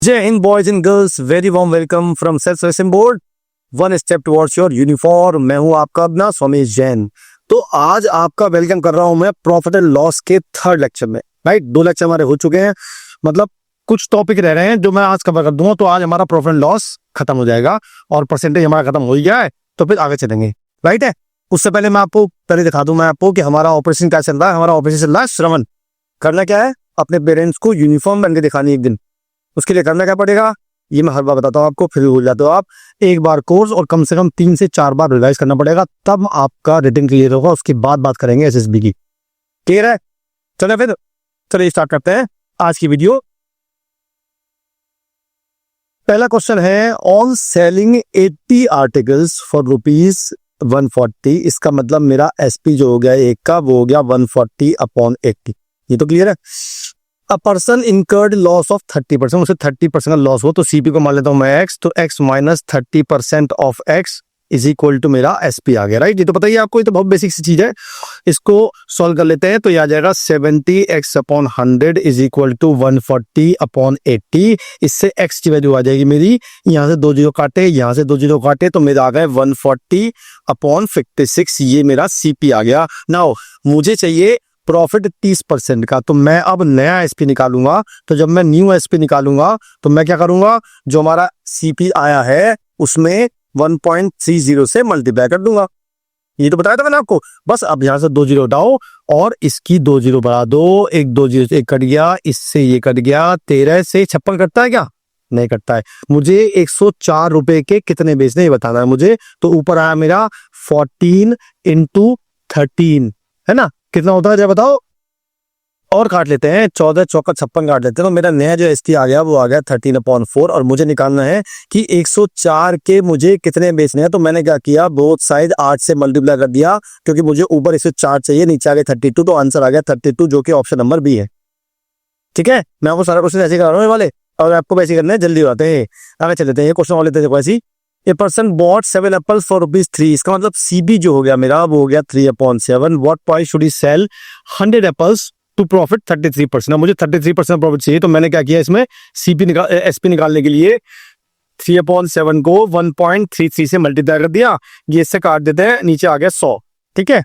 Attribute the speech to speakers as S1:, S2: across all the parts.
S1: जय Hind boys and girls, very warm welcome from self servicing board, one step towards your uniform. मैं हूं आपका अपना सोमेश जैन। तो आज आपका वेलकम कर रहा हूं मैं प्रॉफिट एंड लॉस के थर्ड लेक्चर में। राइट, 2 लेक्चर हमारे हो चुके हैं, मतलब कुछ टॉपिक रह रहे हैं जो मैं आज कवर कर दूंगा। तो आज हमारा प्रॉफिट एंड लॉस खत्म हो जाएगा और परसेंटेज हमारा खत्म हो ही गया है, तो फिर आगे चलेंगे। राइट है, उससे पहले मैं आपको पहले दिखा दूं मैं आपको कि हमारा ऑपरेशन क्या चल रहा है। हमारा ऑपरेशन चल रहा है श्रवण। करना क्या है, अपने पेरेंट्स को यूनिफॉर्म बन के दिखानी एक दिन। उसके लिए करना क्या पड़ेगा, ये मैं हर बार बताता हूँ आपको, फिर भूल जाते हो आप। एक बार कोर्स और कम से कम 3 से 4 बार रिवाइज करना पड़ेगा, तब आपका रिटन क्लियर होगा। उसके बाद बात करेंगे एसएसबी की। क्लियर है? चलो फिर चलिए स्टार्ट करते हैं आज की वीडियो। पहला क्वेश्चन है, ऑन सेलिंग 80 आर्टिकल्स फॉर ₹140। इसका मतलब मेरा एसपी जो हो गया एक का, वो हो गया 140/80। ये तो क्लियर है। A person incurred loss of 30%, उसे 30% का लॉस हो, तो सीपी को मान लेता हूं मैं एक्स, तो x minus 30% of x is equal to मेरा एसपी आ गया। राइट, ये तो पता ही है आपको, ये तो बहुत बेसिक सी चीज है। इसको सॉल्व कर लेते हैं तो ये आ जाएगा 70x/100 इज इक्वल टू 140/80। इससे एक्स की वैल्यू आ जाएगी मेरी, यहाँ से 2 जीरो काटे, यहाँ से 2 जीरो काटे, तो मेरा आ गया 140/56। ये मेरा सीपी आ गया। नाउ मुझे चाहिए प्रॉफिट 30% का, तो मैं अब नया एसपी निकालूंगा। तो जब मैं न्यू एसपी निकालूंगा तो मैं क्या करूंगा, जो हमारा सीपी आया है उसमें 1.30 से मल्टीप्लाई कर दूंगा। ये तो बताया था मैंने आपको। बस अब यहां से 2 जीरो उठाओ और इसकी 2 जीरो बढ़ा दो। एक 2 जीरो से एक कट गया, इससे ये कट गया। 13 से 56 कटता है क्या? नहीं कटता है। मुझे 104 रुपए के कितने बेचने ये बताना है मुझे। तो ऊपर आया मेरा 14 × 13, है ना? कितना होता है जब बताओ, और काट लेते हैं। 14 चौका 56 काट लेते हैं, तो मेरा नया जो एसटी आ गया वो आ गया 13/4। और मुझे निकालना है कि 104 के मुझे कितने बेचने हैं। तो मैंने क्या किया, बोथ साइड 8 से मल्टीप्लाई कर दिया, क्योंकि मुझे ऊपर 104 चाहिए, नीचे आ गया 32। तो आंसर आ गया 32, जो कि ऑप्शन नंबर बी है। ठीक है, मैं आपको सारा क्वेश्चन ऐसे करा रहा हूँ वाले, और आपको वैसे करना है, जल्दी हो जाते हैं। आगे चल लेते हैं, ये क्वेश्चन और लेते हैं। ऐसी a person bought 7 apples for ₹3। इसका मतलब सीबी जो हो गया मेरा वो हो गया 3/7। What price should he sell 100 apples to profit 33%। मुझे 33% प्रॉफिट चाहिए, तो मैंने क्या किया, इसमें एसपी निकालने के लिए 3/7 को 1.33 से मल्टीप्लाई कर दिया। ये इससे काट देते हैं, नीचे आ गया 100। ठीक है,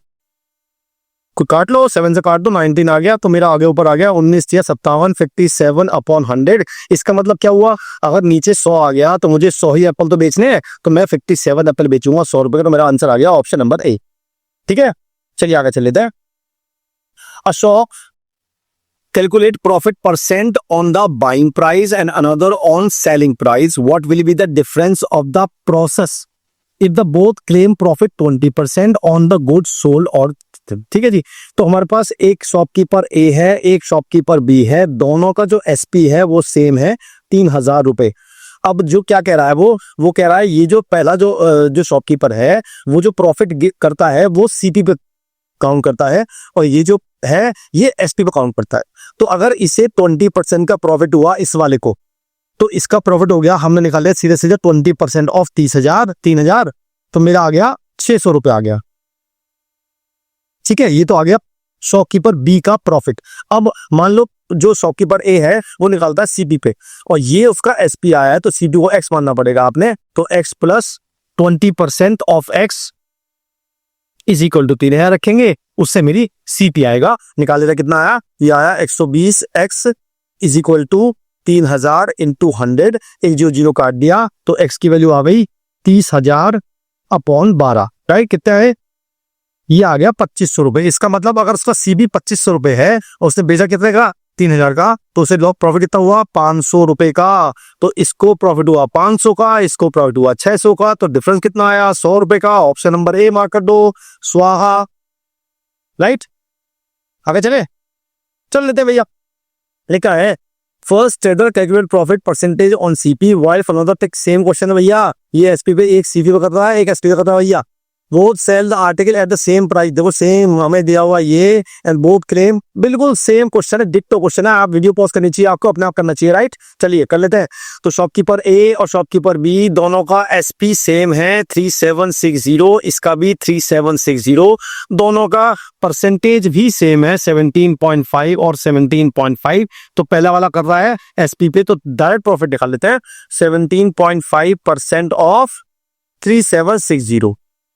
S1: कोई काट लो, 7 से काट दो, 19 आ गया। तो मेरा आगे ऊपर आ गया 19 या 57, 57/100। इसका मतलब क्या हुआ, अगर नीचे 100 आ गया तो मुझे 100 ही एप्पल तो बेचने हैं, तो मैं 57 एप्पल बेचूंगा 100 रुपए का। तो मेरा आंसर आ गया ऑप्शन नंबर ए। ठीक है, चलिए आगे चल लेते हैं। Ashok calculate profit percent on the buying price and another on selling price. What will be the difference of the process if the both claim profit 20% on the goods sold or? ठीक है जी। तो हमारे पास एक शॉपकीपर ए है, एक shopkeeper B है, दोनों का जो एसपी है वो सेम है 3000 रुपए। अब जो क्या कह रहा है, वो कह रहा है ये जो पहला जो शॉपकीपर है वो जो प्रॉफिट करता है वो सीपी पे काउंट करता है, और ये जो है ये एसपी पे काउंट करता है। तो अगर इसे 20% का प्रॉफिट हुआ इस वाले को, तो इसका प्रॉफिट हो गया, हमने निकाले सीधे सीधे 20% ऑफ 30,000, तो मेरा आ गया 600 रुपए आ गया। ठीक है, ये तो आ गया शॉपकीपर बी का प्रॉफिट। अब मान लो जो शॉपकीपर ए है वो निकालता है सीपी पे, और ये उसका एसपी आया है, तो सीपी को एक्स मानना पड़ेगा आपने। तो x plus 20% of x is equal to 3000 रखेंगे, उससे मेरी सीपी आएगा। निकाल देता, कितना आया, ये आया 120x इज इक्वल टू 3000 × 100। एक जो जीरो काट दिया, तो x की वैल्यू आ गई 30,000/12। राइट, कितना है, ये आ गया 2500 रुपए। इसका मतलब अगर उसका सीबी 2500 रुपए है और उसने बेचा कितने का, 3000 का, तो उसे प्रॉफिट कितना हुआ, 500 रुपए का। तो इसको प्रॉफिट हुआ 500 का, इसको प्रॉफिट हुआ 600 का, तो डिफरेंस कितना आया, 100 रुपए का। ऑप्शन नंबर ए मार्क कर दो, स्वाहा। राइट, आगे चले, चल लेते हैं भैया। लिखा है first trader calculate profit percentage on CP while for another take same question है भैया। ये एसपी पे, एक सीपी पे कर रहा है, एक एसपी पे कर रहा है भैया। Both sell the article at the same price. देखो सेम हमें दिया हुआ ये एंड बोथ क्लेम, बिल्कुल सेम क्वेश्चन है, डिट्टो क्वेश्चन है। आप वीडियो पॉज करनी चाहिए, आपको अपने आप करना चाहिए, राइट। चलिए कर लेते हैं। तो शॉपकीपर ए और शॉपकीपर बी दोनों का एसपी सेम है 3760, इसका भी 3760, दोनों का परसेंटेज भी सेम है 17.5 और 17.5। तो पहला वाला कर रहा है एसपी पे, तो डायरेक्ट प्रॉफिट निकाल लेते हैं 17.5% ऑफ 3760,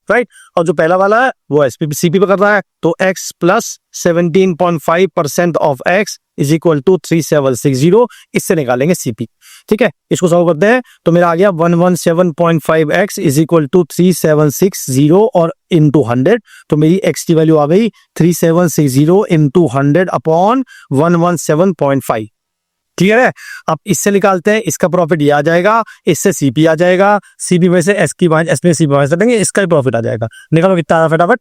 S1: राइट। और जो पहला वाला है वो एसपी सीपी पे कर रहा है, तो x plus 17.5% of x is equal to 3760, इससे निकालेंगे सीपी। ठीक है, इसको सॉल्व करते हैं तो मेरा आ गया 117.5x इज इक्वल टू 3760 और इंटू 100। तो मेरी x की वैल्यू आ गई 3760 इंटू 100 अपॉन 117.5। क्लियर है। अब इससे निकालते हैं, इसका प्रॉफिट ये आ जाएगा, इससे सीपी आ जाएगा, सीपी में से एस की माइनस एस में सीपी माइनस करेंगे, इसका भी प्रॉफिट आ जाएगा। निकालो कितना आ रहा है फटाफट।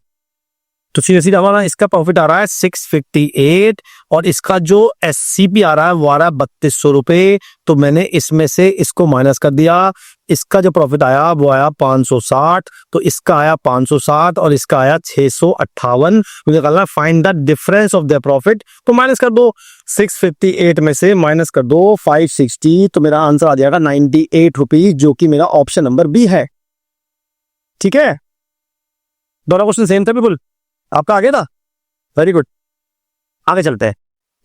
S1: तो सीधे सीधा हमारा इसका प्रॉफिट आ रहा है 658 और इसका जो एससीपी आ रहा है वो आ रहा है 3200 रुपए। तो मैंने इसमें से इसको माइनस कर दिया, इसका जो प्रॉफिट आया वो आया 560, तो इसका आया 560 और इसका आया 658। मुझे कहना find the difference of the profit, तो माइनस कर दो 658 में से माइनस कर दो 560, तो मेरा आंसर आ जाएगा 98 रुपीज, जो कि मेरा ऑप्शन नंबर बी है। ठीक है, दोनों क्वेश्चन सेम थे बिल्कुल, आपका आगे था, वेरी गुड। आगे चलते हैं।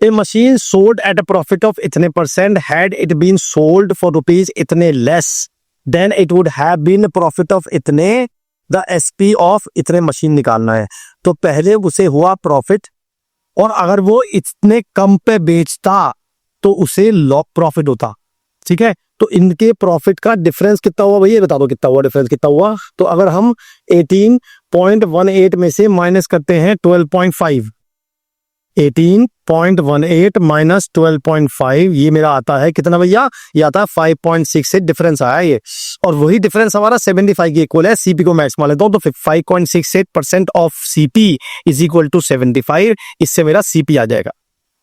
S1: A machine sold at a profit of इतने percent, had it been sold for rupees इतने less, then it would have been profit of इतने, द एसपी ऑफ इतने मशीन निकालना है। तो पहले उसे हुआ प्रॉफिट, और अगर वो इतने कम पे बेचता तो उसे लॉक प्रॉफिट होता। ठीक है, तो इनके प्रॉफिट का डिफरेंस कितना हुआ भैया, बता दो कितना हुआ, डिफरेंस कितना हुआ। तो अगर हम 18.18 में से माइनस करते हैं 12.5, 18.18 माइनस 12.5, ये मेरा आता है कितना भैया, ये आता है 5.6 से डिफरेंस आया ये, और वही डिफरेंस हमारा 75 के इक्वल है। सीपी को मैक्स मान लेता हूं, तो 5.68% of CP is equal to 75, इससे मेरा सीपी आ जाएगा।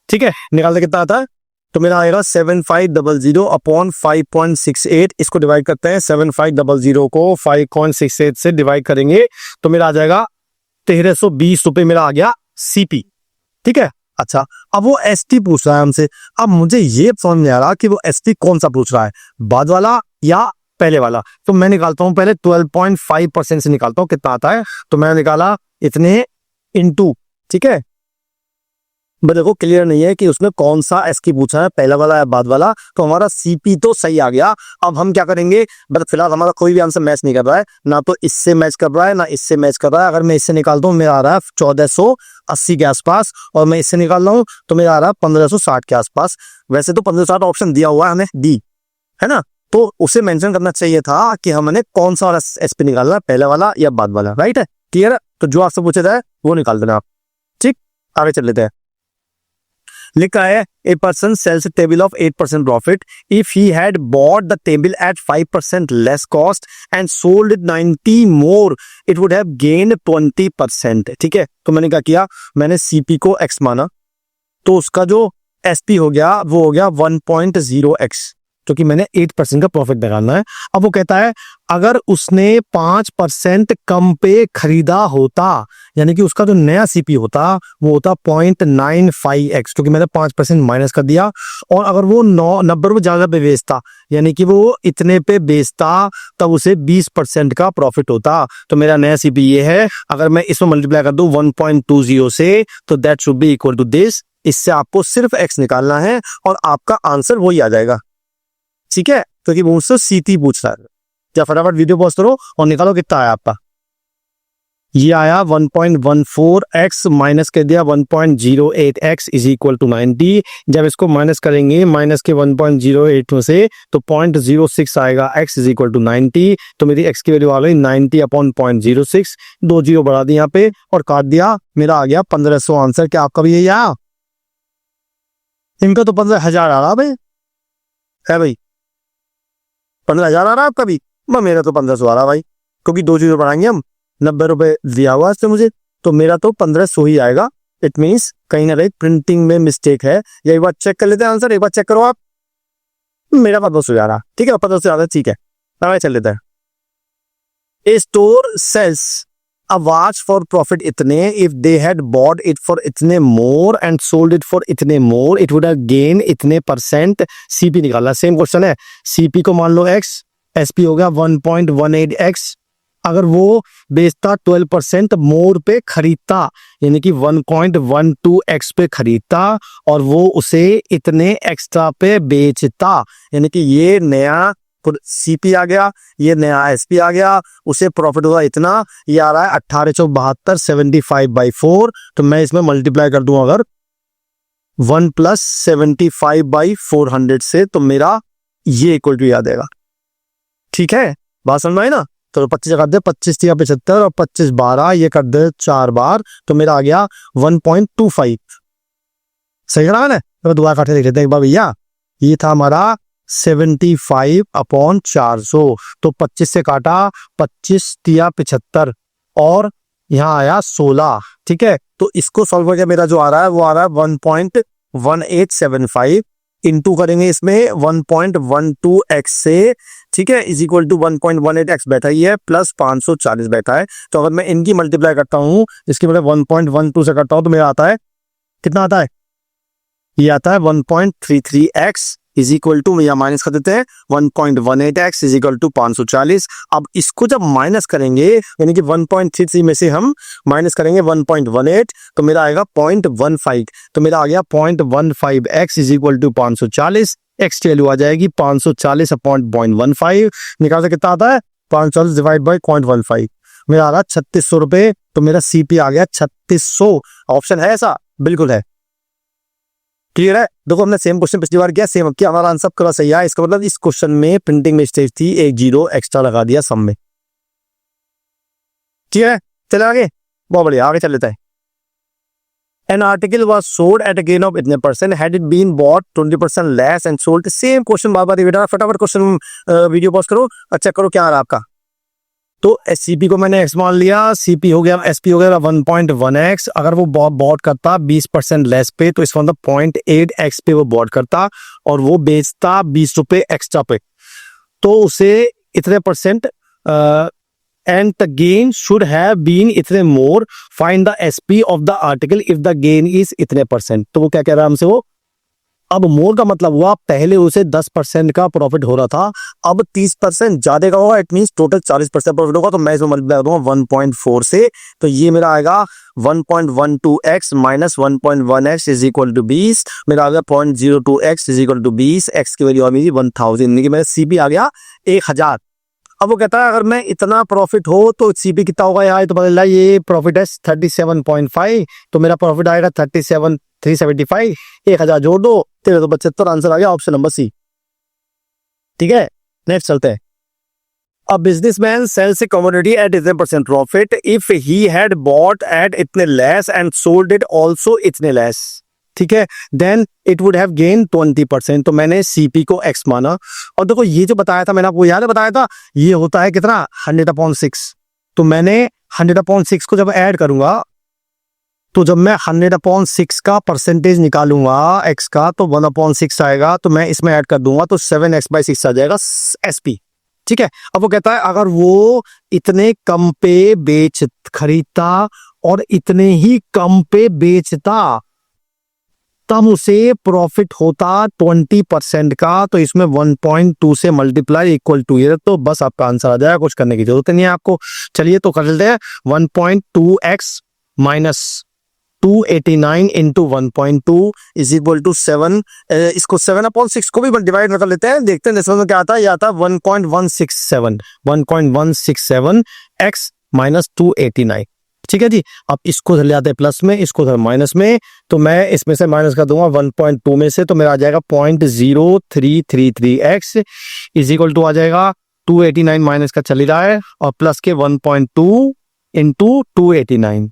S1: ठीक है, निकालते कितना आता है, तो मेरा आएगा 7500 अपॉन 5.68, इसको डिवाइड करते हैं, 7500 को 5.68 से डिवाइड करेंगे तो मेरा आ जाएगा 1320 रुपए, मेरा आ गया सीपी। ठीक है, अच्छा अब वो एसटी पूछ रहा है हमसे। अब मुझे ये समझ नहीं आ रहा कि वो एसटी कौन सा पूछ रहा है, बाद वाला या पहले वाला। तो मैं निकालता हूं पहले 12.5% से निकालता हूं कितना आता है। तो मैंने निकाला इतने इंटू, ठीक है, देखो क्लियर नहीं है कि उसमें कौन सा एस की पूछा है, पहला वाला या बाद वाला। तो हमारा सीपी तो सही आ गया। अब हम क्या करेंगे, बट फिलहाल हमारा कोई भी आंसर मैच नहीं कर रहा है, ना तो इससे मैच कर रहा है ना इससे मैच कर रहा है। अगर मैं इससे निकालता हूँ मेरा आ रहा है 1480 के आसपास, और मैं इससे निकाल रहा हूँ तो मेरा आ रहा है 1560 के आसपास। वैसे तो 1560 ऑप्शन दिया हुआ है हमें डी, है ना, तो उसे मेंशन करना चाहिए था कि हमने कौन सा वाला एसपी निकालना है, पहले वाला या बाद वाला, राइट है, क्लियर है। तो जो आपसे पूछा जाए वो निकाल देना आप। ठीक, आगे चल लेते हैं। लिखा है a person sells table of 8% profit if he had bought the table at 5% less cost and sold it 90 more it would have gained 20%। ठीक है, तो मैंने क्या किया, मैंने सीपी को एक्स माना, तो उसका जो एसपी हो गया वो हो गया 1.0x, क्योंकि मैंने 8% का प्रॉफिट निकालना है। अब वो कहता है अगर उसने 5% कम पे खरीदा होता, यानी कि उसका जो नया सीपी होता वो होता 0.95x, क्योंकि मैंने 5% माइनस कर दिया। और अगर वो 90 रुपये ज्यादा पे बेचता, यानी कि वो इतने पे बेचता, तब उसे 20% का प्रॉफिट होता। तो मेरा नया सीपी ये है, अगर मैं इसमें मल्टीप्लाई कर दूं 1.20 से, तो that should be equal to this. इससे आपको सिर्फ एक्स निकालना है और आपका आंसर वही आ जाएगा। ठीक है, क्योंकि मुझसे सीटी पूछ रहा है। क्या फटाफट वीडियो पॉज करो और निकालो कितना आया आपका। ये आया 1.14x माइनस कर दिया 1.08x इज इक्वल टू 90। जब इसको माइनस करेंगे माइनस के 1.08 में से, तो 0.06 आएगा, x इज इक्वल टू 90। तो मेरी x की वैल्यू आ गई 90 अपॉन 0.06, 2 जीरो बढ़ा दी यहाँ पे और काट दिया, मेरा आ गया 1500 आंसर। क्या आपका भी यही आया? इनका तो 15,000 आ रहा भाई, है भाई, 15,000 आ रहा है आपका भी, मेरा तो 1500 आ रहा भाई, क्योंकि 2 जीरो बढ़ाएंगे हम, 90 रुपए दिया हुआ है मुझे, तो मेरा तो 1500 ही आएगा। इट मीन्स कहीं ना कहीं प्रिंटिंग में मिस्टेक है। या एक बार चेक कर लेते हैं आंसर, एक बार चेक करो आप। मेरा 1500 आ रहा, ठीक है, 1500 आ रहा, ठीक है, आगे चल लेते हैं। ए स्टोर सेल्स आवाज फॉर प्रॉफिट इतने, if they had bought it for इतने more and sold it for इतने more, it would have gain इतने परसेंट। सीपी निकालना, सेम क्वेश्चन है। सीपी को मान लो एक्स, एसपी हो गया 1.18x। अगर वो बेचता 12% मोर पे खरीदता, यानी कि 1.12x पे खरीदता और वो उसे इतने एक्स्ट्रा पे बेचता, यानी कि ये नया सीपी आ गया, ये नया एसपी आ गया, उसे प्रॉफिट हुआ इतना, ये आ रहा है 1872 75/4। तो मैं इसमें मल्टीप्लाई कर दूं अगर 1 + 75/400 से, तो मेरा ये इक्वल टू याद आएगा। ठीक है, बात समझ में आई ना। तो 25 कर दे, 25 × 75 और 25 12, ये कर दे 4 बार, तो मेरा आ गया 1.25। सही करा मैंने? तो दोबारा काट के देख लेते हैं एक बार भैया। ये था हमारा 75/400, तो 25 से काटा, 25 × 75 और यहाँ आया 16। ठीक है, तो इसको सॉल्व करके मेरा जो आ रहा है वो आ रहा है 1.1875। इंटू करेंगे इसमें 1.12x से, ठीक है, इज इक्वल टू 1.18x बैठा ही है प्लस 540 बैठा है। तो अगर मैं इनकी मल्टीप्लाई करता हूँ, इसकी मतलब 1.12 से करता हूँ, तो मेरा आता है कितना आता है? ये आता है 1.33x इज इक्वल टू, या माइनस कर देते हैं 1.18x इज इक्वल टू 540। अब इसको जब माइनस करेंगे, यानी कि 1.33 में से हम माइनस करेंगे 1.18, तो मेरा आएगा 0.15। तो मेरा आ गया 0.15x is equal to 540। X की वैल्यू आ जाएगी 540/0.15। निकाल से कितना आता है? 540 डिवाइड बाई 0.15, मेरा आ रहा है 3600 रुपए। तो मेरा सीपी आ गया 3600। ऑप्शन है ऐसा? बिल्कुल है। क्लियर है? देखो हमने सेम क्वेश्चन पिछली बार किया, सेम किया, हमारा आंसर पूरा सही है। इसका मतलब इस क्वेश्चन में प्रिंटिंग मिस्टेक थी, एक 0 एक्स्ट्रा लगा दिया सम में। ठीक है, चले आगे, बहुत बढ़िया, आगे चल लेता है। An article was sold at a gain of इतने percent, had it been bought 20% less and sold। Same question bar bar repeat, फटाफट क्वेश्चन वीडियो पॉज करो, अच्छा करो क्या आ रहा है आपका। तो एससीपी को मैंने एक्स मान लिया, सीपी हो गया, एसपी हो गया 1.1x। अगर वो बॉट करता 20% लेस पे, तो इसका मतलब 0.8x पे वो बॉट करता और वो बेचता 20 रुपए एक्स्ट्रा पे, तो उसे इतने percent and the gain should have been इतने more, find the SP of the article if the gain is इतने परसेंट। तो वो क्या कह रहा है हमसे, वो अब मोर का मतलब हुआ पहले उसे 10% का प्रॉफिट हो रहा था, अब 30% ज्यादा का होगा, इट मींस टोटल 40% प्रॉफिट होगा। तो मैं इसमें मल्टीप्लाई करूंगा 1.4 से, तो ये मेरा आएगा 1.12x minus 1.1x is equal to 20। मेरा आ गया 0.02x is equal to 20। X की वैल्यू आ मेरी 1000, यानी कि मेरा सीपी आ गया 1000। अब वो कहता है अगर मैं इतना प्रॉफिट हो तो सीपी कितना होगा यार, तो बदल ये प्रॉफिट है 37.5, तो मेरा प्रॉफिट आएगा 375। 1000 जोड़ दो, तेरे तो 75। आंसर आ गया ऑप्शन नंबर सी। ठीक है, नेक्स्ट चलते हैं। A businessman sells a commodity at इतने percent profit if he had bought at इतने less and sold it also इतने less, ठीक है, then it would have gain 20%। तो मैंने सीपी को एक्स माना, और देखो ये जो बताया था मैंने आपको, याद है बताया था, ये होता है कितना 100/6। तो मैंने 100/6 को जब ऐड करूंगा, तो जब मैं 100/6 का परसेंटेज निकालूंगा एक्स का, तो 1/6 आएगा, तो मैं इसमें ऐड कर दूंगा, तो 7x/6 आ जाएगा एसपी। ठीक है, अब वो कहता है अगर वो इतने कम पे खरीदता और इतने ही कम पे बेचता, तब उसे प्रॉफिट होता 20% का। तो इसमें 1.2 से मल्टीप्लाई इक्वल टू, ये तो बस आपका आंसर आ जाएगा, कुछ करने की जरूरत नहीं है आपको। चलिए तो कर लेते हैं 1.2x minus 289 into 1.2 is equal to 7। इसको 7/6 को भी डिवाइड कर लेते हैं, देखते हैं इसमें क्या आता है। ये आता है 1.167 x माइनस 289। ठीक है जी, अब इसको ले आते हैं प्लस में, इसको माइनस में, तो मैं इसमें से माइनस कर दूंगा 1.2 में से, तो मेरा आ जाएगा 0.0333x इज इक्वल टू आ जाएगा 289 माइनस का चल ही रहा है, और प्लस के 1.2 इंटू 289।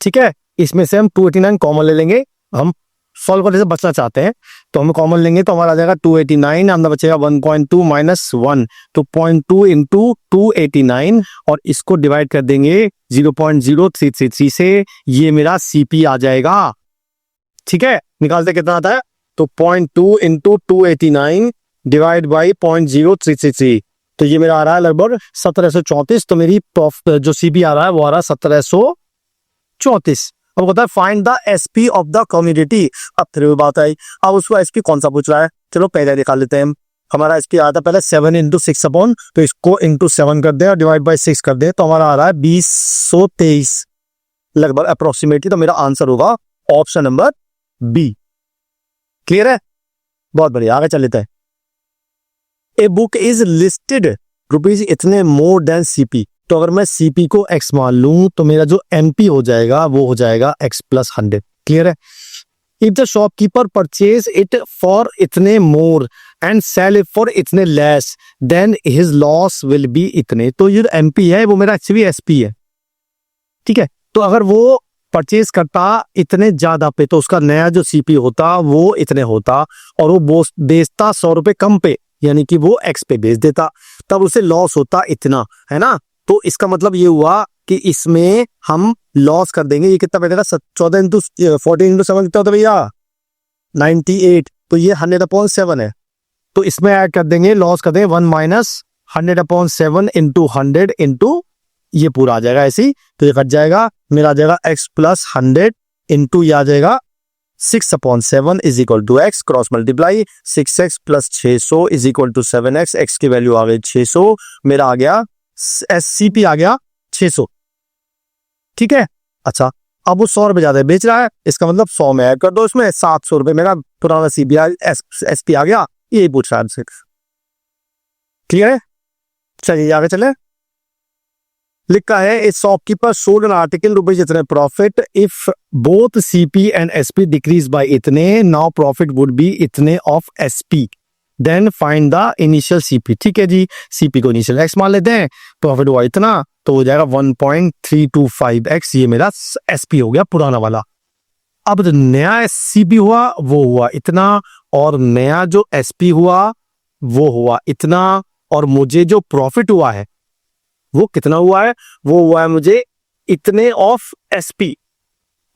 S1: ठीक है, इसमें से हम 289 कॉमन ले लेंगे, हम सॉल्व करने से बचना चाहते हैं, तो हम कॉमन लेंगे, तो हमारा आ जाएगा 289, अंदर बचेगा 1.2 माइनस 1, तो 0.2 इंटू 289, और इसको डिवाइड कर देंगे 0.0333 से, ये मेरा सीपी आ जाएगा। ठीक है, निकालते कितना आता है, तो 0.2 इंटू 289 डिवाइड बाई 0.0333, तो ये मेरा आ रहा है लगभग 1734। तो मेरी जो सीपी आ रहा है वो आ रहा है 1734। अब होता है find the SP of the community. अब फिर बात आई, अब उसको एसपी कौन सा पूछ रहा है, चलो पहले निकाल लेते हैं हम। हमारा एसपी आया था पहले 7 इंटू 6 अपॉन, तो इसको इंटू 7 कर दे और डिवाइड बाई 6 कर दे, तो हमारा आ रहा है 2023 लगभग अप्रोक्सीमेटली। तो मेरा आंसर होगा ऑप्शन नंबर बी। क्लियर है, बहुत बढ़िया, आगे चल लेते हैं। A book is listed rupees इतने मोर देन सीपी। तो अगर मैं सीपी को एक्स मान लूं तो मेरा जो एमपी हो जाएगा वो हो जाएगा एक्स प्लस 100। क्लियर है। If the shopkeeper purchase it for इतने more and sell it for इतने less then his loss will be इतने। तो ये एमपी है वो मेरा एक्चुअली एसपी है। ठीक है, तो अगर वो परचेज करता इतने ज्यादा पे तो उसका नया जो सीपी होता वो इतने होता, और वो बेचता 100 रुपए कम पे, यानी कि वो एक्स पे बेच देता, तब उसे लॉस होता इतना, है ना। तो इसका मतलब ये हुआ कि इसमें हम लॉस कर देंगे। ये कितना बैठेगा, 14 इंटू 14 इंटू 7 कितना होता है भैया, 98। तो ये 100/7 है, तो इसमें ऐड कर देंगे, लॉस कर देंगे 1 माइनस 100/7 इंटू 100 इंटू ये पूरा आ जाएगा ऐसी। तो ये कट जाएगा, मेरा आ जाएगा एक्स प्लस 100 इंटू ये आ जाएगा 6/7 is equal to x, cross multiply 6x plus 600 is equal to 7x। X की वैल्यू आ गई 600, मेरा आ गया एससीपी आ गया 600। ठीक है, अच्छा अब वो 100 रुपए ज्यादा बेच रहा है, इसका मतलब 100 में ऐड कर दो, इसमें 700 रुपए मेरा पुराना सीपीआई एसपी आ गया। यही पूछ रहा है। क्लियर है, चलिए आगे चले। लिखा है a shopkeeper sold an article rupees इतने profit, if both CP and SP decrease by इतने, नाउ प्रॉफिट वुड बी इतने of SP, then find the initial CP. ठीक है जी, सीपी को इनिशियल एक्स मान लेते हैं, प्रॉफिट हुआ इतना तो हो जाएगा 1.325x, ये मेरा एसपी हो गया पुराना वाला। अब जो नया सीपी हुआ वो हुआ इतना, और नया जो एसपी हुआ वो हुआ इतना, और मुझे जो प्रॉफिट हुआ है वो कितना हुआ है, वो हुआ है मुझे इतने ऑफ एसपी,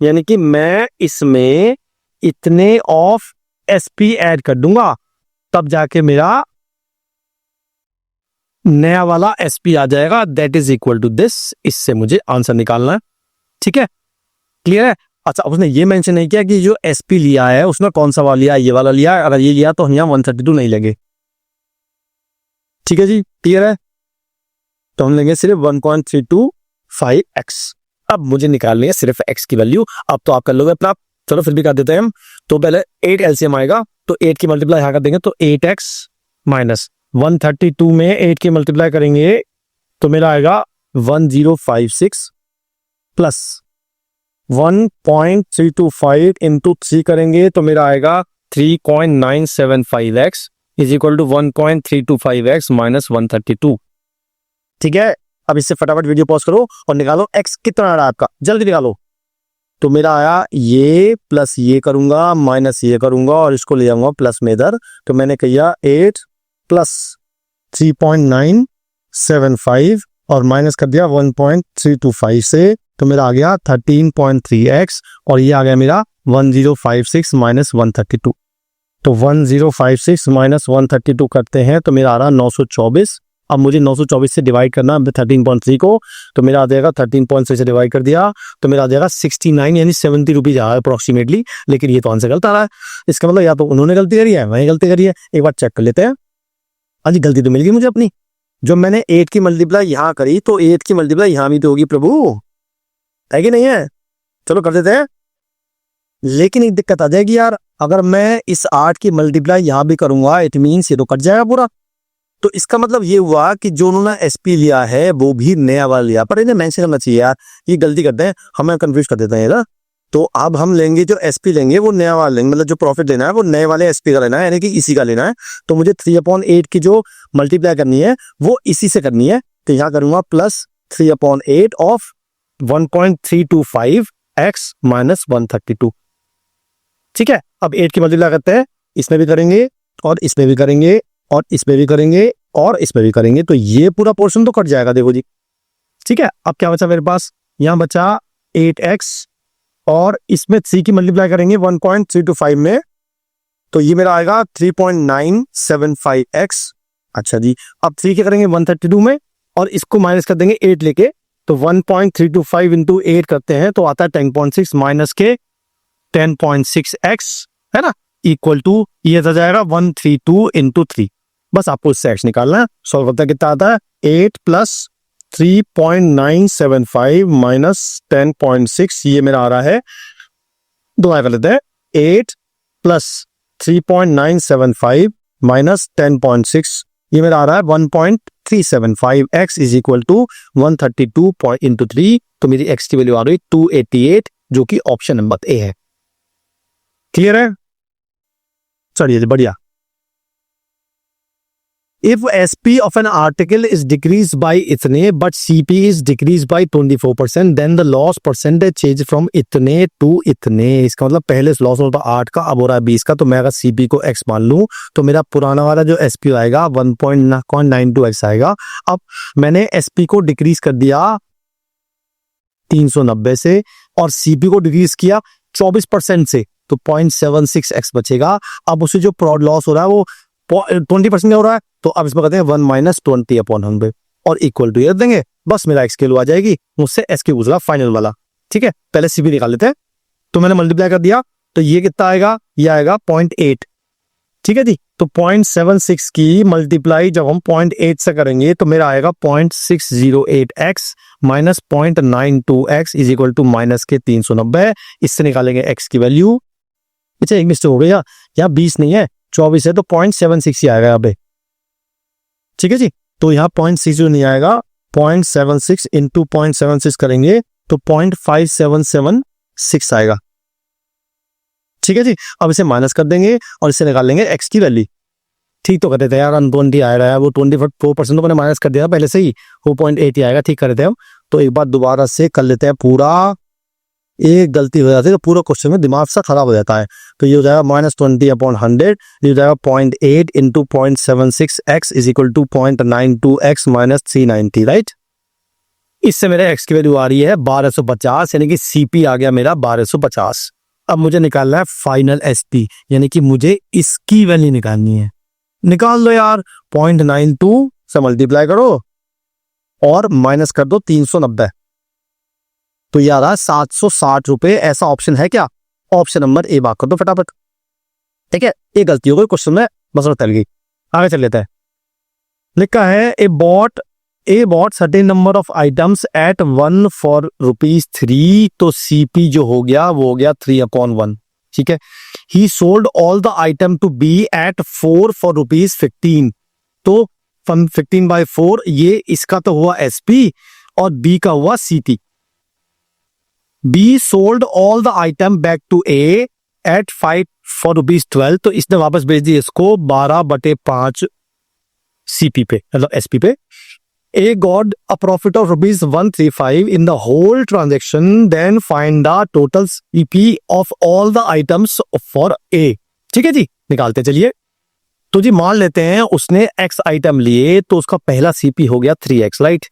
S1: यानी कि मैं इसमें इतने ऑफ एसपी ऐड कर दूंगा, तब जाके मेरा नया वाला एसपी आ जाएगा, that is equal to this. इससे मुझे आंसर निकालना है। ठीक है, क्लियर है। अच्छा, उसने ये मेंशन नहीं किया कि जो एसपी लिया है उसने कौन सा वाला लिया, ये वाला लिया, अगर ये लिया तो हम यहाँ 132 नहीं लेंगे। ठीक है जी, क्लियर है। तो हम लेंगे सिर्फ 1.325x। अब मुझे निकालनी है सिर्फ x की वैल्यू। अब तो आप कर लोगे अपना, चलो फिर भी कर देते हैं हम। तो पहले 8 एलसीएम आएगा, तो 8 की मल्टीप्लाई यहाँ कर देंगे, तो 8x माइनस 132 में 8 की मल्टीप्लाई करेंगे तो मेरा आएगा 1056 प्लस 1.325 इंटू 3 करेंगे तो मेरा आएगा 3.975x is equal to 1.325x minus 132। ठीक है, अब इससे फटाफट वीडियो पॉज करो और निकालो x कितना आ रहा है आपका, जल्दी निकालो। तो मेरा आया ये प्लस ये करूंगा माइनस ये करूंगा और इसको ले जाऊंगा प्लस में इधर, तो मैंने किया 8 प्लस 3.975 और माइनस कर दिया 1.325 से, तो मेरा आ गया 13.3x और ये आ गया मेरा 1056 माइनस 132। तो 1056 माइनस 132 करते हैं तो मेरा आ रहा 924। अब मुझे 924 से डिवाइड करना 13.3 को, तो मेरा आ जाएगा 13.3 से डिवाइड कर दिया तो मेरा आ जाएगा 69 यानी 70 रुपीज आ रहा है अप्रोक्सीमेटली। लेकिन ये तो आंसर गलत आ रहा है, इसका मतलब या तो उन्होंने गलती करी है मैंने गलती करी है। एक बार चेक कर लेते हैं। आज गलती तो मिल गई मुझे अपनी, जब मैंने 8 की मल्टीप्लाई यहाँ करी तो 8 की मल्टीप्लाई यहाँ भी तो होगी प्रभु, है कि नहीं है। चलो कर देते हैं। लेकिन एक दिक्कत आ जाएगी यार, अगर मैं इस 8 की मल्टीप्लाई यहाँ भी करूंगा इट मीन्स ये तो कट जाएगा पूरा। तो इसका मतलब ये हुआ कि जो उन्होंने एसपी लिया है वो भी नया वाला लिया, पर इन्हें मेंशन करना चाहिए यार, ये गलती करते हैं, हमें कंफ्यूज कर देते हैं ना। तो अब हम लेंगे जो एसपी लेंगे वो नया वाला लेंगे, मतलब जो प्रॉफिट लेना है वो नए वाले एसपी का लेना है, यानी कि इसी का लेना है। तो मुझे 3/8 की जो मल्टीप्लाई करनी है वो इसी से करनी है, तो यहाँ करूंगा प्लस 3/8 ऑफ 1.325x माइनस 132। ठीक है, अब 8 की मल्टीप्लाई करते हैं, इसमें भी करेंगे और इसमें भी करेंगे और इसमें भी करेंगे और इसमें भी करेंगे, तो ये पूरा पोर्शन तो कट जाएगा देखो जी। ठीक है, अब क्या बचा मेरे पास, यहाँ बचा 8x और इसमें 3 की मल्टीप्लाई करेंगे 1.325 में, तो ये मेरा आएगा 3.975x अच्छा जी, अब 3 क्या करेंगे 132 में, और इसको माइनस कर देंगे 8 लेके, तो 1.325 इंटू 8 करते हैं तो आता है 10.6 माइनस के 10.6x, है ना, इक्वल टू ये आ जाएगा 132 इंटू 3। बस आपको इससे x निकालना है। सॉल्व करता कितना आता है 8 प्लस 3.975 माइनस 10.6, ये मेरा आ रहा है, दोबारा कर लेते हैं, 8 प्लस 3.975 माइनस 10.6, ये मेरा आ रहा है 1.375x is equal to 132 into 3, तो मेरी x की वैल्यू आ रही है 288, जो कि ऑप्शन नंबर ए है। क्लियर है? चलिए जी, बढ़िया। If SP of an article is decreased by इतने but CP is decreased by 24%, then the loss percentage change from इतने to इतने। इसका मतलब पहले लॉस होता 8 का, अब हो रहा है 20 का, तो मैं अगर CP को X मान लूं तो मेरा पुराना वाला जो SP आएगा 1.92X आएगा। अब मैंने SP को डिक्रीज कर दिया 390 से और CP को डिक्रीज किया 24% से, तो 0.76X बचेगा। अब उसे जो लॉस हो रहा है वो 20% हो रहा है, तो अब इसमें कहते हैं 1 माइनस 20/100 और इक्वल टू ये देंगे, बस मेरा एक्स की वैल्यू आ जाएगी, मुझसे एस की गुजरा फाइनल वाला। ठीक है, पहले सीपी निकाल लेते हैं, तो मैंने मल्टीप्लाई कर दिया, तो ये कितना आएगा, ये आएगा 0.8। ठीक है जी, तो 0.76 की मल्टीप्लाई जब हम 0.8 से करेंगे तो मेरा आएगा 0.608x minus 0.92x is equal to minus के 390। इससे निकालेंगे x की वैल्यू। अच्छा, एक मिस्टेक हो गई, यहाँ 20 नहीं है 24 है, तो 0.76 ही आएगा यहाँ पे। ठीक है जी, तो यहाँ 0.60 नहीं आएगा, 0.76 इंटू 0.76 करेंगे तो 0.5776 आएगा। ठीक है जी, अब इसे माइनस कर देंगे और इसे निकाल लेंगे x की वैल्यू। ठीक तो कर देते हैं यार, 120 आ रहा है, वो 24% तो मैंने माइनस कर दिया पहले से ही, वो 0.8 ही आएगा। ठीक कर देते हैं हम, तो एक बार दोबारा से कर लेते हैं पूरा, एक गलती हो जाती है तो पूरा क्वेश्चन में दिमाग सा खराब हो जाता है। तो ये हो जाएगा -20/100, ये हो जाएगा 0.8 into 0.76x is equal to 0.92x minus 390, right. इससे मेरे x की वैल्यू आ रही है 1250, यानी कि CP आ गया मेरा 1250। अब मुझे निकालना है फाइनल SP, यानी कि मुझे इसकी वैल्यू निकालनी है। निकाल दो यार, 0.92 से मल्टीप्लाई करो और माइनस कर दो 390, तो ये आ रहा है 760 रुपए। ऐसा ऑप्शन है क्या? ऑप्शन नंबर ए मार्क कर दो फटाफट। ठीक है, एक गलती हो गई क्वेश्चन में, मसला टल गई। आगे चल लेते हैं। लिखा है a bought certain number of items at 1 for ₹3, तो CP जो हो गया वो हो गया 3/1। ठीक है, he sold all the item to be at 4 for ₹15, तो 15/4 ये इसका तो हुआ SP और B का हुआ CP। B sold all the item back to A at 5 for ₹12, तो इसने वापस भेज दी इसको 12/5 CP पे, मतलब SP पे। A got a profit of ₹135 in the whole transaction, then find the total CP of all the items for A। ठीक है जी, निकालते चलिए। तो जी मान लेते हैं उसने X आइटम लिए, तो उसका पहला CP हो गया 3X, राइट।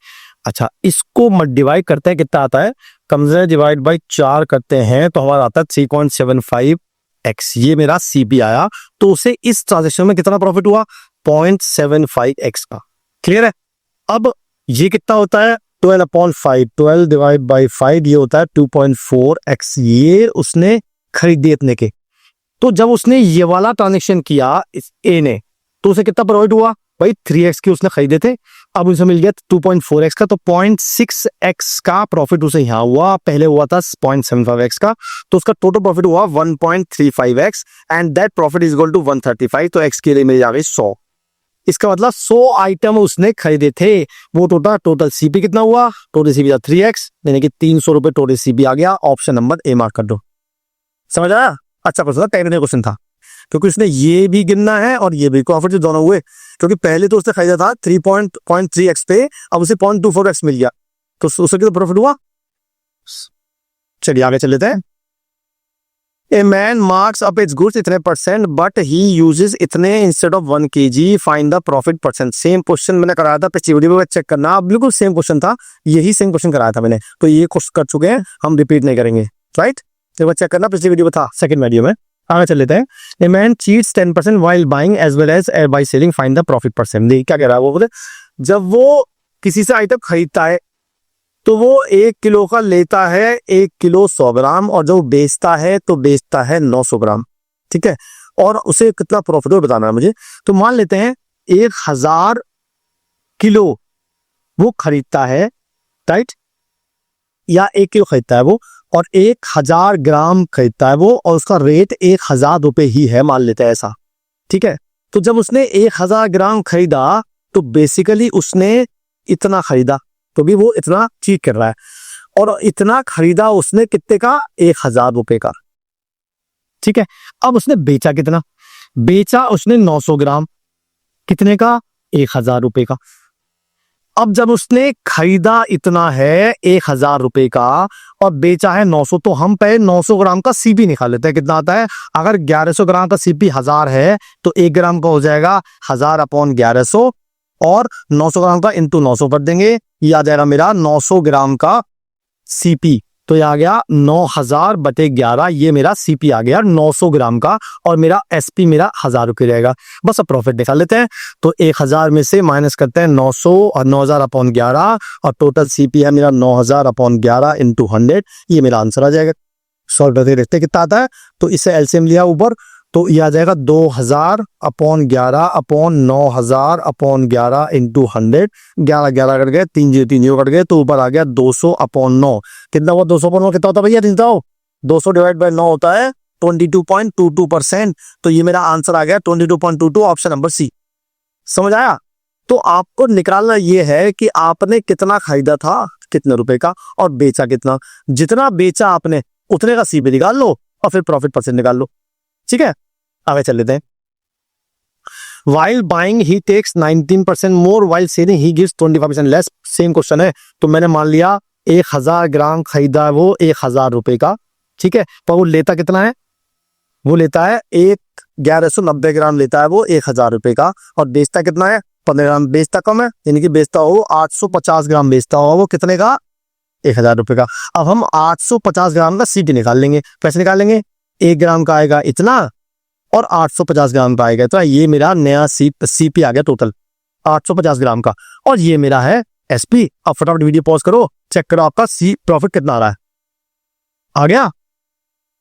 S1: अच्छा, इसको डिवाइड करते हैं, कितना आता है, कम से डिवाइड बाई 4 करते हैं तो हमारा आता है 3.75x, ये मेरा CP आया। तो उसे इस ट्रांजेक्शन में कितना प्रॉफिट हुआ, 0.75x का। क्लियर है? अब ये कितना होता है 12/5, 12 डिवाइड बाई 5, ये होता है 2.4x, ये उसने खरीदे इतने के। तो जब उसने ये वाला ट्रांजेक्शन किया इस A ने, तो उसे कितना प्रॉफिट हुआ भाई, 3x के उसने खरीदे थे, अब उसे मिल गया 2.4x का, तो 0.6x का प्रॉफिट उसे यहां हुआ, पहले हुआ था 0.75x का, तो उसका टोटल प्रॉफिट हुआ 1.35x and that profit is equal to 135, तो x के लिए मेरी आ गई 100। इसका मतलब 100 आइटम उसने खरीदे थे, वो टोटल CP कितना हुआ, टोटल CP था 3x, यानी कि 300 रुपए टोटल CP आ गया। ऑप्शन नंबर ए मार्क कर दो। समझ आया? अच्छा क्वेश्चन था, टेक्निकल क्वेश्चन था, क्योंकि उसने ये भी गिनना है और ये भी प्रॉफिट दोनों हुए, क्योंकि पहले तो उसने खरीदा था 3.3x पे, अब उसे 0.24x मिल गया, तो उससे कितना प्रॉफिट हुआ। चलिए आगे चल लेते हैं। A man marks up it's goods इतने परसेंट बट ही यूजेस इतने instead of 1 kg, find the profit percent. Same question मैंने कराया था पिछली वीडियो में, चेक करना, बिल्कुल सेम क्वेश्चन था, यही सेम क्वेश्चन कराया था मैंने, तो ये क्वेश्चन कर चुके हैं, हम रिपीट नहीं करेंगे, राइट। तो चेक करना, पिछली वीडियो में था, सेकंड वीडियो में। आगे चल लेते हैं। A man cheats 10% while buying as well as by selling, find the profit %। देखिए क्या कह रहा है वो, बोले जब वो किसी से आइटम खरीदता है तो वो 1 किलो का लेता है 1 किलो 100 ग्राम, और जो बेचता है तो बेचता है 900 ग्राम, ठीक है। और उसे कितना प्रॉफिट हो बताना है मुझे। तो मान लेते हैं 1000 किलो वो खरीदता है, राइट, या 1 किलो खरीदता है वो, और 1000 ग्राम खरीदता है वो, और उसका रेट 1000 रुपए ही है, मान लेते हैं ऐसा, ठीक है। तो जब उसने 1000 ग्राम खरीदा तो बेसिकली उसने इतना खरीदा, तो भी वो इतना चीट कर रहा है, और इतना खरीदा उसने कितने का, 1000 रुपए का, ठीक है। अब उसने बेचा कितना, बेचा उसने 900 ग्राम, कितने का, 1000 रुपए का। अब जब उसने खरीदा इतना है 1000 रुपए का और बेचा है 900, तो हम पहले 900 ग्राम का सीपी निकाल लेते हैं, कितना आता है। अगर 1100 ग्राम का सीपी 1000 है तो 1 ग्राम का हो जाएगा 1000 अपॉन 1100, और 900 ग्राम का इंटू 900 कर देंगे, ये आ जाएगा मेरा 900 ग्राम का सीपी। तो ये आ गया 9000 बटे 11, ये मेरा सीपी आ गया 900 ग्राम का, और मेरा एसपी मेरा 1000 रुपये रहेगा। बस अब प्रॉफिट निकाल लेते हैं। तो 1000 में से माइनस करते हैं 900, और 9000 अपॉन 11, और टोटल सीपी है मेरा 9000 अपॉन 11 इंटू 100, ये मेरा आंसर आ जाएगा। सॉल्व करके देखते कितना आता है। तो इससे एलसीएम लिया ऊपर, तो ये आ जाएगा 2000 upon 11 upon 9000 upon 11 into 100, 11 11 cut गए, 3 0 3 0 कट गए, तो ऊपर आ गया 200 अपॉन 9। कितना हुआ 200 अपॉन 9, कितना होता है भैया, नहीं हो 200 डिवाइड बाय 9 होता है 22.22%। तो ये मेरा आंसर आ गया 22.22, ऑप्शन नंबर सी। समझ आया। तो आपको निकालना ये है कि आपने कितना खरीदा था, कितने रुपए का, और बेचा कितना। जितना बेचा आपने उतने का सीपी निकाल लो, और फिर प्रॉफिट % निकाल लो, ठीक है। आगे चल लेते हैं। While buying he takes 19% more, while selling he gives 25% less। Same question है। तो मैंने मान लिया 1000 ग्राम खरीदा है वो 1000 रुपए का, ठीक है, पर वो लेता कितना है, वो लेता है 1190 ग्राम लेता है वो 1000 रुपए का, और बेचता कितना है 15 ग्राम, बेचता कम है, यानी कि बेचता हो 850 ग्राम बेचता हो वो, कितने का, 1000 रुपए का। अब हम 850 ग्राम का सीपी निकाल लेंगे, कैसे निकालेंगे, 1 ग्राम का आएगा इतना, और 850 ग्राम का आएगा, तो ये मेरा नया सीपी आ गया टोटल 850 ग्राम का, और ये मेरा है एसपी। अब फटाफट वीडियो पॉज करो, चेक करो आपका सी प्रॉफिट कितना आ रहा है, आ गया।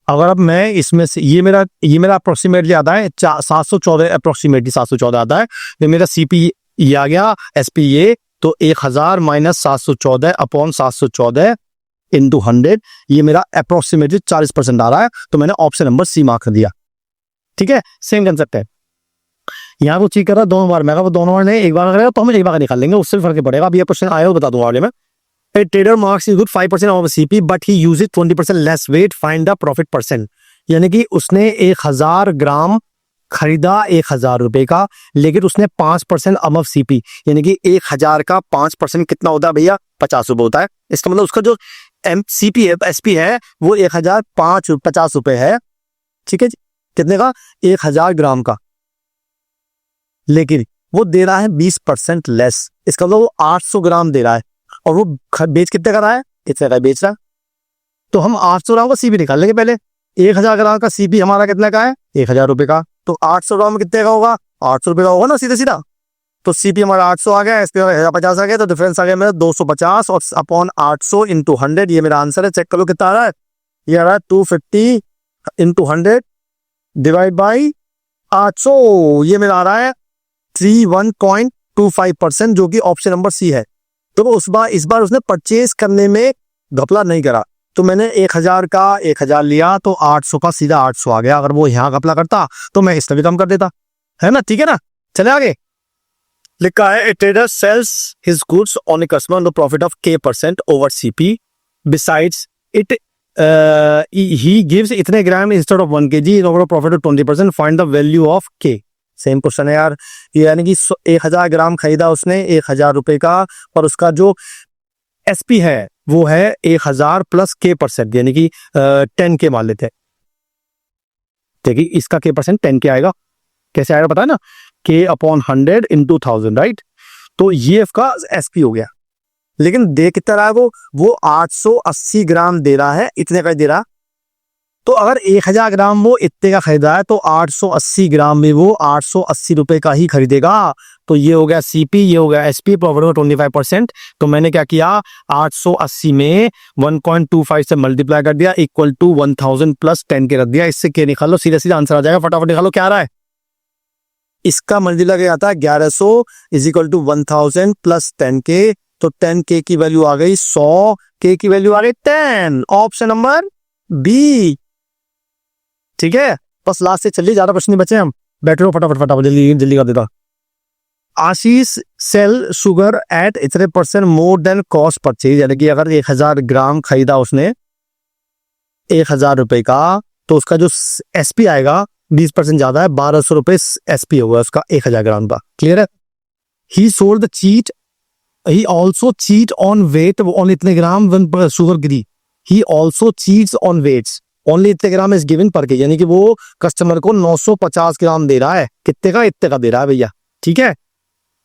S1: अगर अब मैं इसमें से ये मेरा अप्रोक्सीमेटली आता है 714, अप्रोक्सीमेटली 714 आता है, ये मेरा सीपी ये आ गया, एसपी ये, तो 1000 माइनस 714 अपॉन 714 इंटू 100, ये मेरा अप्रोक्सीमेटली 40% आ रहा है। तो मैंने ऑप्शन नंबर सी मार्क कर दिया, ठीक है। सेम कंसेप्ट है, यहाँ को चेक कर रहा दोनों बार, मैं वो दोनों बार नहीं, एक बार करेगा तो हम एक बार निकाल लेंगे, उससे फर्क पड़ेगा। अब ये क्वेश्चन आया हो बता दूंगा वाले में। A trader marks is good 5% of CP but he uses 20% less weight, find the profit %। यानी कि उसने 1000 ग्राम खरीदा 1000 रुपए का, लेकिन उसने 5% अबव सीपी, यानी कि 1000 का 5% कितना होता है भैया, 50 रुपए होता है। इसका मतलब उसका जो सीपी है, एसपी है, वो 1050 रुपए है, ठीक है जी। कितने का, 1000 ग्राम का, लेकिन वो दे रहा है 20% लेस। इसका मतलब वो 800 ग्राम दे रहा है, और वो बेच कितने का रहा है, इतने का बेच रहा है। तो हम 800 ग्राम का सीपी निकाल लेंगे पहले। 1000 ग्राम का सीपी हमारा कितने का है, 1000 रुपए का, तो 800 ग्राम में कितने का होगा, 800 रुपए का होगा ना, सीधा सीधा। तो सीपी हमारा 800 आ गया, एसपी 1050 आ गया, तो डिफरेंस आ गया मेरा 250, और अपॉन 800 इंटू 100, ये मेरा आंसर है। चेक करो कितना आ रहा है, ये आ रहा है 250 इंटू 100 डिवाइड बाई 800, ये मेरा आ रहा है 31.25%, जो कि ऑप्शन नंबर सी है। तो इस बार उसने परचेज करने में घपला नहीं करा। तो मैंने 1000 का 1000 लिया, तो 800 का सीधा 800 आ गया। अगर वो यहाँ घपला करता तो मैं इसमें भी कम कर देता, है ना, ठीक है ना। चले आगे, लिखा है a trader sells his goods on a customer the profit of K% over CP, besides it he gives इतने gram instead of 1 kg, over profit of 20%, find the value of K। Same question है यार, यानी कि 1000 ग्राम खरीदा उसने 1000 रुपए का, और उसका जो एसपी है वो है 1000 प्लस K%, यानी कि 10K मान लेते हैं। देखिए इसका K% 10K आएगा, कैसे आएगा पता है ना, K अपॉन 100 इंटू 1000, राइट। तो ये इसका एसपी हो गया, लेकिन दे कितना रहा है वो 880 ग्राम दे रहा है, इतने का दे रहा, तो अगर 1000 ग्राम वो इतने का खरीदा है तो 880 ग्राम में वो 880 रुपए का ही खरीदेगा। तो ये हो गया सीपी, ये हो गया एसपी, प्रॉफिट में 25%। तो मैंने क्या किया, 880 में 1.25 से मल्टीप्लाई कर दिया, इक्वल टू 1000 प्लस 10 के रख दिया। इससे क्या निकालो, सीधा सीधा आंसर आ जाएगा। फटाफट निकालो क्या आ रहा है। इसका मल्टीप्लाई क्या आता है 1100 इज इक्वल टू 1000 प्लस 10 के। तो 10 के की वैल्यू आ गई 100, के की वैल्यू आ गई 10। Option number B. ठीक है, बस लास्ट से चलिए, ज्यादा प्रश्न नहीं बचे, हम बैठे रहो, फटाफट फटाफट जल्दी जल्दी कर देता। आशीष सेल शुगर एट इतने % मोर देन कॉस्ट परचेज, यानी कि अगर 1000 ग्राम खरीदा उसने 1000 रुपए का, तो उसका जो एसपी आएगा 20% ज्यादा है, 1200 रुपए एसपी होगा उसका 1000 ग्राम का। क्लियर है। He sold the cheat, he also cheat on weight, on इतने gram one sugar Giri. He also cheats on weights, only इतने ग्राम इज गिवन पर के, यानी कि वो कस्टमर को 950 ग्राम दे रहा है। कितने का, इतने का दे रहा है भैया। ठीक है,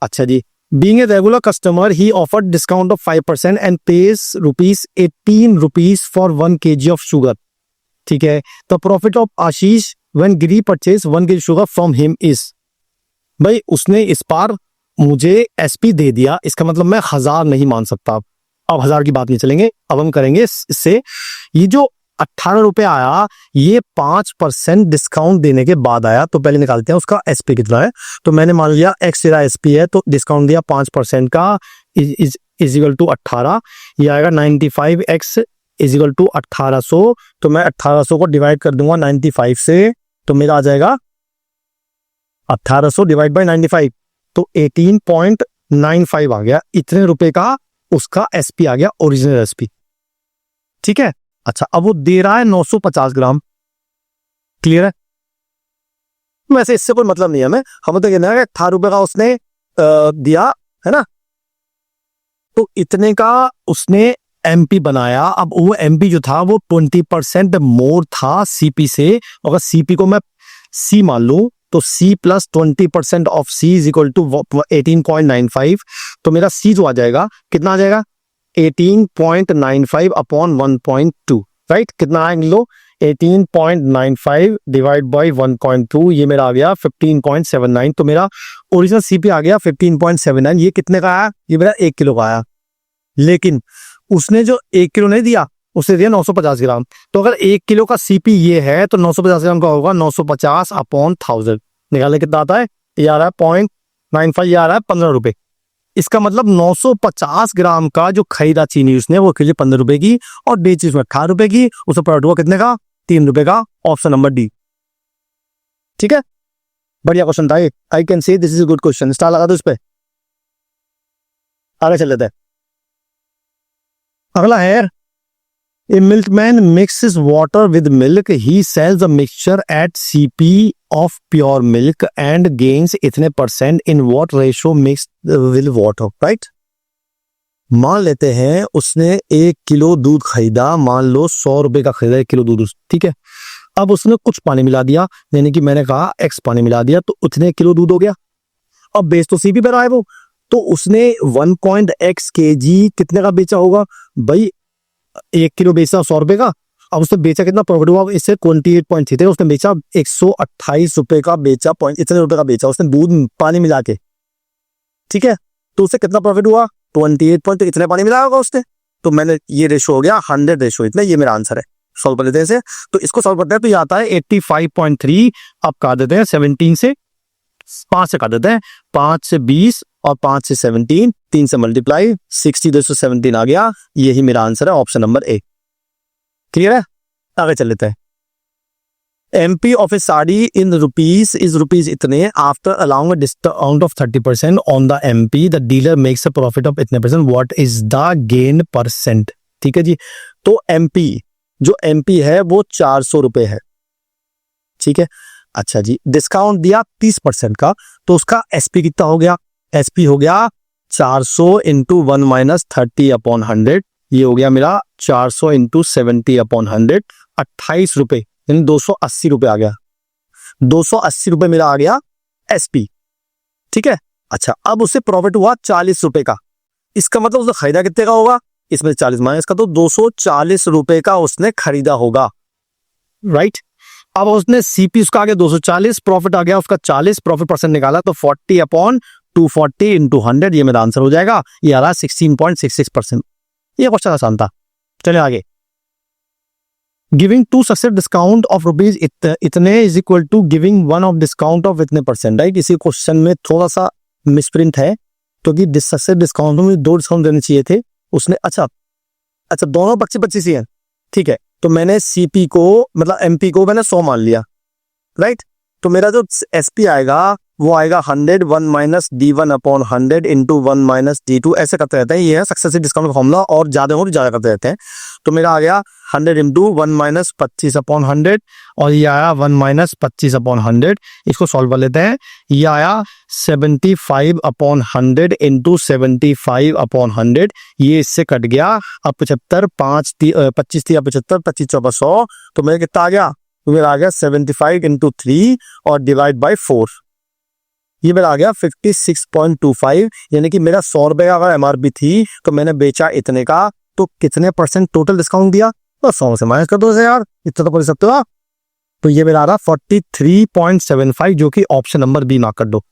S1: अच्छा जी। Being a regular customer he offered discount of 5% and pays ₹18 for 1 kg of sugar. ठीक है, the profit of Ashish when Giri purchase 1 kg sugar from him is. भाई उसने इस बार मुझे एसपी दे दिया, इसका मतलब मैं 1000 नहीं मान सकता। अब 1000 की बात नहीं चलेंगे, अब हम करेंगे इससे, ये जो 18 रुपए आया ये 5% डिस्काउंट देने के बाद आया। तो पहले निकालते हैं उसका एसपी कितना है। तो मैंने मान लिया एक्स तेरा एसपी है, तो डिस्काउंट दिया 5% का इज इक्वल टू 18। ये आएगा 95x इज इक्वल टू 1800। तो मैं 1800 को डिवाइड कर दूंगा 95 से, तो मेरा आ जाएगा 1800 डिवाइड बाई 95, तो 18.95 आ गया। इतने रुपए का उसका एसपी आ गया, ओरिजिनल एसपी। ठीक है, अच्छा अब वो दे रहा है 950 ग्राम। क्लियर है। वैसे इससे कोई मतलब नहीं है हमें, हम तो कहना है 18 रुपए का उसने दिया है ना, तो इतने का उसने एमपी बनाया। अब वो एमपी जो था वो 20% मोर था सीपी से। अगर सीपी को मैं सी मान लूं तो C plus 20% of C is equal to 18.95। तो मेरा सी जो आ जाएगा कितना आ जाएगा 18.95 अपॉन 1.2, राइट। कितना आएंगे लो 18.95 डिवाइड बाई 1.2, ये मेरा आ गया 15.79। तो मेरा ओरिजिनल सीपी आ गया 15.79। ये कितने का आया, ये मेरा 1 किलो का आया। लेकिन उसने जो 1 किलो नहीं दिया, उसने दिया 950 ग्राम। तो अगर 1 किलो का सीपी ये है तो 950 ग्राम का होगा 950 अपॉन 1000। निकालने कितना आता है, ये आ रहा है 0.95, ये आ रहा है 15 रुपए। इसका मतलब 950 ग्राम का जो खरीदा चीनी उसने वो खरीदी 15 रुपए की और बेची उसमें 18 रुपए की। उसे प्रोडक्ट हुआ कितने का, 3 रुपए का। Option number D. ठीक है, बढ़िया क्वेश्चन था ये। I can say this is a good question. Star लगा दो इस पे, आगे चल लेते हैं। अगला है A milkman mixes water with milk. He sells a mixture at CP of pure milk and gains इतने % in what ratio mixed with water, right? मान लेते हैं उसने 1 किलो दूध खरीदा, मान लो 100 रुपए का खरीदा 1 किलो दूध, ठीक है। अब उसने कुछ पानी मिला दिया, यानी कि मैंने कहा x पानी मिला दिया, तो उतने किलो दूध हो गया। अब बेच तो CP पे रहा है वो, तो उसने 1.x kg कितने का बेचा होगा भाई, 1 किलो बेचा 100 रुपए का। अब उसने बेचा कितना, प्रॉफिट हुआ इससे 28.3 थे। उसने बेचा 128 रुपए का बेचा, इतने रुपए का बेचा उसने दूध पानी मिला के, ठीक है। तो उससे कितना प्रॉफिट हुआ 28 इतने पानी मिला होगा उसने। तो मैंने ये रेशो हो गया 100 रेशो, इतना ये मेरा आंसर है। सॉल्व कर लेते हैं इसे, तो इसको सॉल्व करते हैं तो ये आता है 85.3। अब काट देते हैं 17 से, 5 से काट देते हैं, 5 से 20 और 5 से 17, 3 से मल्टीप्लाई 60 217 आ गया। यही मेरा आंसर है, ऑप्शन नंबर ए। क्लियर है, आगे चल लेते हैं। MP of a sari in rupees is rupees इतने, after allowing a discount of 30% on the MP the dealer makes a profit of इतने %, व्हाट इज द गेन %। ठीक है जी, तो एमपी जो एमपी है वो 400 रुपए है, ठीक है। अच्छा जी, डिस्काउंट दिया 30% का, तो उसका एसपी कितना हो गया, एसपी हो गया 400 इंटू 1 माइनस 30 अपॉन 100। ये हो गया मेरा 400 इंटू 70 अपॉन 100, 28 रुपए, यानी 280 रुपए आ गया। 280 रुपए मेरा आ गया एसपी, ठीक है। अच्छा, अब उसे प्रॉफिट हुआ 40 रुपए का। इसका मतलब उसने खरीदा कितने का होगा, इसमें 40 माइनस का, तो 240 रुपए का उसने खरीदा होगा। राइट। अब उसने सीपी उसका आ गया 240, प्रॉफिट आ गया उसका 40, प्रॉफिट परसेंट निकाला तो 40/240 इंटू 100, ये मेरा आंसर हो जाएगा। ये आ रहा 16.66%। ये क्वेश्चन आसान था। चलिए आगे। Giving two successive discount of rupees इतने is equal to giving one of discount of इतने परसेंट, राइट। इसी क्वेश्चन में थोड़ा सा मिसप्रिंट है, क्योंकि सक्सेस डिस्काउंट में 2 डिस्काउंट देने चाहिए थे उसने। अच्छा दोनों 25-25 ही है, ठीक है। तो मैंने सीपी को मतलब एमपी को मैंने 100 मान लिया, राइट। तो मेरा जो एसपी आएगा वो आएगा 100 1 minus D1/100 into 1 minus D2, ऐसे करते रहते हैं। ये है सक्सेसिव डिस्काउंट का फॉर्मूला, और ज्यादा हो तो ज्यादा करते रहते हैं। तो मेरा आ गया 100 इंटू 1 माइनस 25/100, और ये आया 1 माइनस 25/100। इसको सॉल्व कर लेते हैं। ये आया 75/100 इंटू 75/100, ये इससे कट गया। अब 75 5 25 75 25 4 100, तो मेरा कितना आ गया? तो मेरा आ गया 75 इंटू 3 और डिवाइड बाई 4, ये मेरा आ गया 56.25। यानी कि मेरा 100 रुपए का अगर एमआरपी थी तो मैंने बेचा इतने का, तो कितने परसेंट टोटल डिस्काउंट दिया? तो 100 से माइनस कर दो यार, इतना तो कर सकते हो। तो ये मेरा आ रहा 43.75, जो कि ऑप्शन नंबर बी मार्क कर दो।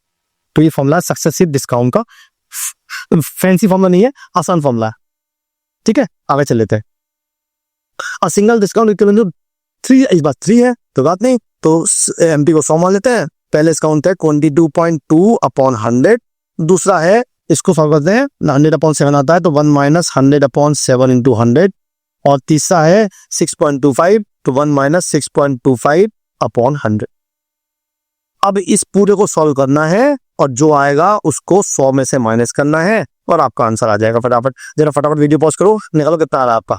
S1: तो ये फॉर्मूला सक्सेसिव डिस्काउंट का, फैंसी फॉर्मूला नहीं है, आसान फॉर्मूला है, ठीक है। आगे चल लेते हैं। अ सिंगल डिस्काउंट 3, इस बात 3 है तो बात नहीं, तो एमपी को 100 मान लेते हैं। पहले डिस्काउंट है 22.2/100, दूसरा है इसको सॉल्व करते हैं, 100/7 आता है तो 1 माइनस 100/7 इंटू 100, और तीसरा है 6.25 तो 1 माइनस 6.25/100। अब इस पूरे को सॉल्व करना है और जो आएगा उसको 100 में से माइनस करना है और आपका आंसर आ जाएगा। फटाफट जरा फटाफट वीडियो पॉज करो, निकालो कितना आ रहा है आपका।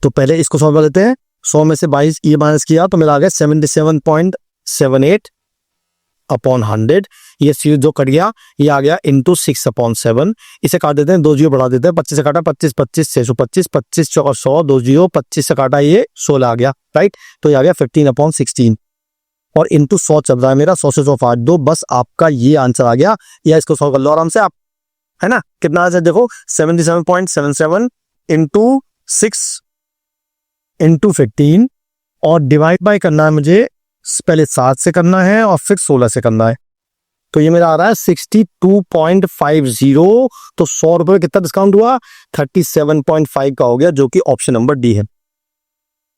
S1: तो पहले इसको सॉल्व कर लेते हैं। 100 में से 22 ये माइनस किया तो मेरा आ गया 77.78/100। ये सी जो कट गया ये आ गया इंटू 6/7। इसे काट देते हैं, 2 जीरो बढ़ा देते हैं, 25 से काटा 25 25 625 25 चौका 100, 2 जीरो 25 से काटा ये 16 आ गया, राइट। तो ये आ गया 15/16 और इंटू 100 चल रहा है मेरा, 100 से 100 काट दो, बस आपका ये आंसर आ गया। या इसको सॉल्व कर लो आराम से आप, है ना। कितना आंसर देखो 77.77 इंटू 6 इंटू 15 और डिवाइड बाय करना है मुझे, पहले 7 से करना है और फिर 16 से करना है। तो ये मेरा आ रहा है 62.50। तो 100 रुपए कितना डिस्काउंट हुआ? 37.5 का हो गया, जो कि ऑप्शन नंबर डी है,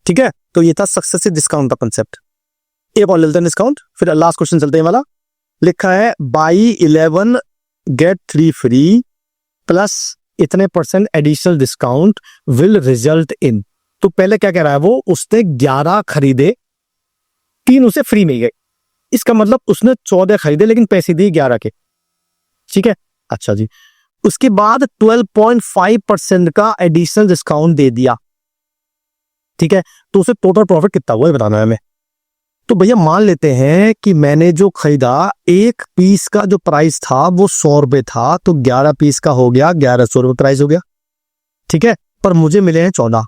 S1: ठीक है। तो ये था सक्सेसिव डिस्काउंट का कंसेप्ट। एक और लेते हैं डिस्काउंट, फिर लास्ट क्वेश्चन चलते हैं। वाला लिखा है बाई 11 गेट 3 फ्री प्लस इतने % additional discount will result in. तो पहले क्या कह रहा है वो, उसने 11 खरीदे, 3 उसे फ्री मिल गए। इसका मतलब उसने 14 खरीदे लेकिन पैसे दिए 11 के, ठीक है। अच्छा जी, उसके बाद 12.5% का एडिशनल डिस्काउंट दे दिया, ठीक है। तो उसे टोटल प्रॉफिट कितना हुआ बताना है हमें। तो भैया मान लेते हैं कि मैंने जो खरीदा, एक पीस का जो प्राइस था वो 100 रुपए था, तो 11 पीस का हो गया 1100 रुपए प्राइस हो गया, ठीक है। पर मुझे मिले हैं 14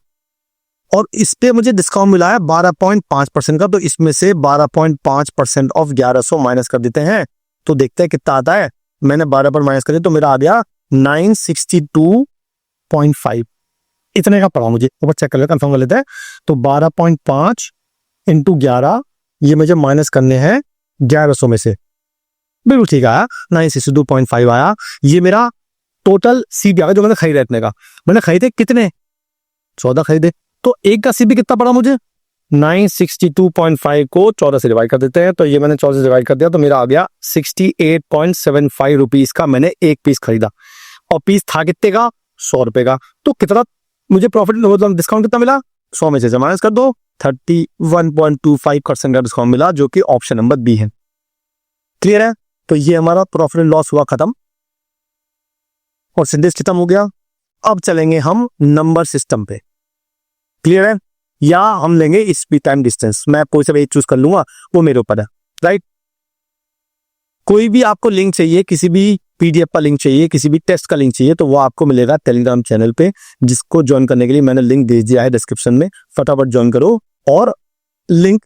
S1: और इस पे मुझे डिस्काउंट मिला है 12.5% का, तो इसमें से 12.5% ऑफ 1100 माइनस कर देते हैं। तो देखते हैं कितना आता है। मैंने 12 पर माइनस कर दिया तो मेरा आ गया 962.5, इतने का पड़ा मुझे। ऊपर चेक कर ले, कंफर्म कर लेते हैं। तो 12.5 इंटू 11, ये मुझे माइनस करने हैं 1100 में से, बिल्कुल ठीक आया, 962.5 आया। ये मेरा टोटल सीपी आ गया जो मैंने खरीदा इतने का। मैंने खरीदे कितने? 14 खरीदे, तो एक का सीपी कितना पड़ा मुझे? 962.5 को 14 से डिवाइड कर देते हैं, तो ये मैंने 14 से डिवाइड कर दिया तो मेरा आ गया 68.75 रुपीज का मैंने एक पीस खरीदा, और पीस था कितने का? 100 रुपए का। तो कितना मुझे प्रॉफिट मतलब डिस्काउंट कितना मिला? 100 में से माइनस कर दो, 31.25% का डिस्काउंट मिला, जो कि ऑप्शन नंबर बी है। क्लियर है? तो ये हमारा प्रॉफिट एंड लॉस हुआ खत्म और सिंथेसिस खत्म हो गया। अब चलेंगे हम नंबर सिस्टम पे। क्लियर है? या हम लेंगे स्पीड टाइम डिस्टेंस, मैं कोई सा एक चूज कर लूंगा, वो मेरे ऊपर है, राइट। कोई भी आपको लिंक चाहिए, किसी भी पीडीएफ का लिंक चाहिए, किसी भी टेस्ट का लिंक चाहिए, तो वो आपको मिलेगा टेलीग्राम चैनल पे, जिसको ज्वाइन करने के लिए मैंने लिंक दे दिया है डिस्क्रिप्शन में। फटाफट ज्वाइन करो और लिंक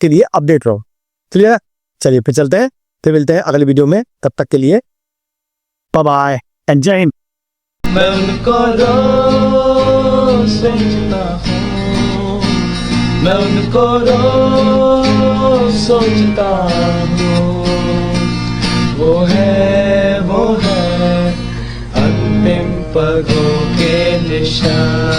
S1: के लिए अपडेट रहो। क्लियर? चलिए फिर चलते हैं, फिर मिलते हैं अगले वीडियो में। तब तक के लिए बाय बाय एंड जय हिंद।
S2: मैं उनको रोज सोचता हूँ, मैं उनको रोज सोचता हूँ। वो है अंतिम पगों के निशान।